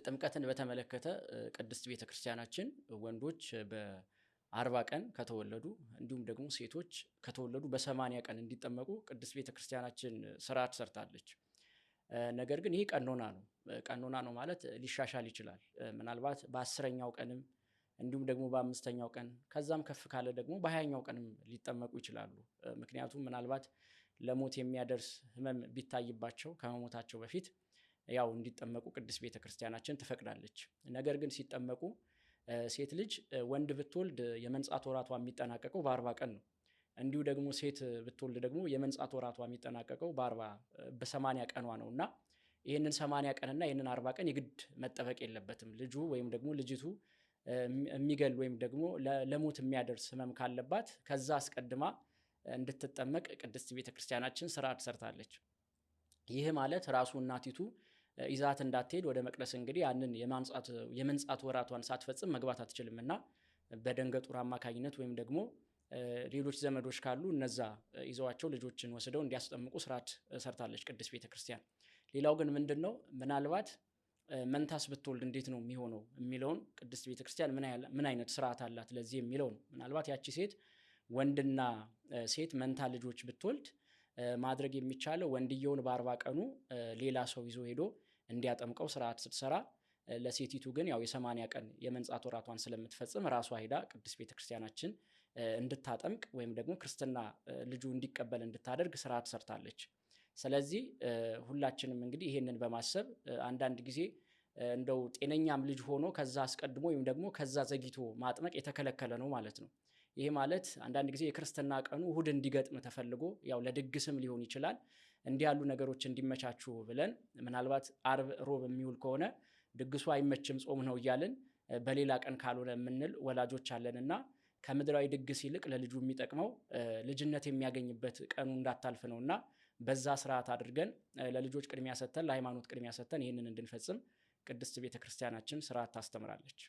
ጥምቀትን በተመለከተ ቅድስት ቤተክርስቲያናችን ወንዶች በ40 ቀን ከተወለዱ እንዲሁም ደግሞ ሴቶች ከተወለዱ በ80 ቀን እንዲጠመቁ ቅድስት ቤተክርስቲያናችን ስርዓት ሰርታለች። ነገር ግን ይህ ቀኖና ነው። ቀኖና ነው ማለት ሊሻሻል ይችላል። ምናልባት በ10ኛው ቀንም እንዲሁም ደግሞ በ5ኛው ቀን ከዛም ከፍ ካለ ደግሞ በ20ኛው ቀንም ሊጠመቁ ይችላሉ። ምክንያቱም ምናልባት ለሞት የሚያደርስ ህመም ቢታይባቸው ከመሞታቸው በፊት ያው እንዲጠመቁ ቅድስት ቤተክርስቲያናችን ትፈቅዳለች። ነገር ግን ሲጠመቁ ሴት ልጅ ወንድ ብትወልድ የመንጻት ወራቷ የሚጠናቀቀው በ40 ቀን ነው። እንዲሁ ደግሞ ሴት ብትወልድ ደግሞ የመንጻት ወራቷ የሚጠናቀቀው በ80 ቀኗ ነው እና ይህንን 80 ቀንና ይህንን 40 ቀን የግድ መጠበቅ የለበትም። ልጁ ወይም ደግሞ ልጅቱ የሚገል ወይም ደግሞ ለሞት የሚያደርስ ህመም ካለባት ከዛ አስቀድማ እንድትጠመቅ ቅድስት ቤተክርስቲያናችን ስርዓት ሰርታለች። ይህ ማለት ራሱ እናቲቱ ይዛት እንዳትሄድ ወደ መቅደስ እንግዲህ ያንን የመንጻት ወራቷን ሳትፈጽም መግባት አትችልም እና በደንገጡር አማካኝነት ወይም ደግሞ ሌሎች ዘመዶች ካሉ እነዛ ይዘዋቸው ልጆችን ወስደው እንዲያስጠምቁ ስርዓት ሰርታለች ቅድስት ቤተክርስቲያን። ሌላው ግን ምንድነው ምናልባት መንታስ ብትወልድ እንዴት ነው የሚሆነው የሚለውን ቅድስት ቤተክርስቲያን ምን አይነት ስርዓት አላት ለዚህ የሚለው ነው። ምናልባት ያቺ ሴት ወንድና ሴት መንታ ልጆች ብትወልድ ማድረግ የሚቻለው ወንድየውን በ40 ቀኑ ሌላ ሰው ይዞ ሄዶ እንዲያጠምቀው ስርዓት ስትሰራ፣ ለሴቲቱ ግን ያው የ80 ቀን የመንጻት ወራቷን ስለምትፈጽም ራሷ ሄዳ ቅድስት ቤተክርስቲያናችን እንድታጠምቅ ወይም ደግሞ ክርስትና ልጁ እንዲቀበል እንድታደርግ ስርዓት ሰርታለች። ስለዚህ ሁላችንም እንግዲህ ይሄንን በማሰብ አንዳንድ ጊዜ እንደው ጤነኛም ልጅ ሆኖ ከዛ አስቀድሞ ወይም ደግሞ ከዛ ዘግይቶ ማጥመቅ የተከለከለ ነው ማለት ነው። ይሄ ማለት አንዳንድ ጊዜ የክርስትና ቀኑ እሁድ እንዲገጥም ተፈልጎ ያው ለድግስም ሊሆን ይችላል። እንዲህ ያሉ ነገሮች እንዲመቻቹ ብለን ምናልባት አርብ ሮብ የሚውል ከሆነ ድግሱ አይመችም ጾም ነው እያልን በሌላ ቀን ካልሆነ የምንል ወላጆች አለንና ከምድራዊ ድግስ ይልቅ ለልጁ የሚጠቅመው ልጅነት የሚያገኝበት ቀኑ እንዳታልፍ ነውና በዛ ስርዓት አድርገን ለልጆች ቅድሚያ ሰጥተን ለሃይማኖት ቅድሚያ ሰጥተን ይህንን እንድንፈጽም ቅድስት ቤተክርስቲያናችን ስርዓት ታስተምራለች።